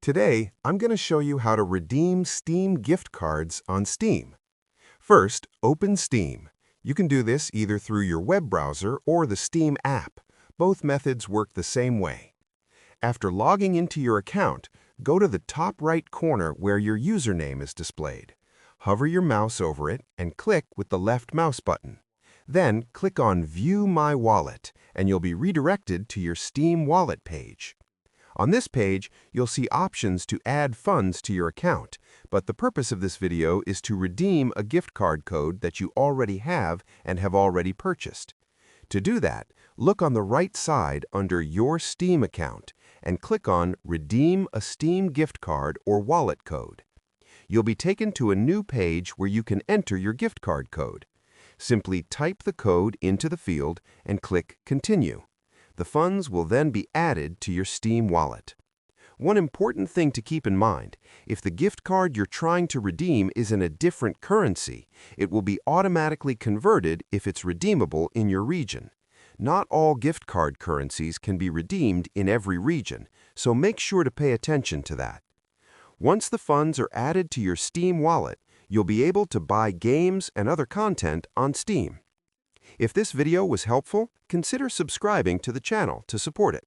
Today, I'm going to show you how to redeem Steam gift cards on Steam. First, open Steam. You can do this either through your web browser or the Steam app. Both methods work the same way. After logging into your account, go to the top right corner where your username is displayed. Hover your mouse over it and click with the left mouse button. Then click on View My Wallet, and you'll be redirected to your Steam Wallet page. On this page, you'll see options to add funds to your account, but the purpose of this video is to redeem a gift card code that you already have and have already purchased. To do that, look on the right side under Your Steam Account and click on Redeem a Steam Gift Card or Wallet Code. You'll be taken to a new page where you can enter your gift card code. Simply type the code into the field and click Continue. The funds will then be added to your Steam wallet. One important thing to keep in mind, if the gift card you're trying to redeem is in a different currency, it will be automatically converted if it's redeemable in your region. Not all gift card currencies can be redeemed in every region, so make sure to pay attention to that. Once the funds are added to your Steam wallet, you'll be able to buy games and other content on Steam. If this video was helpful, consider subscribing to the channel to support it.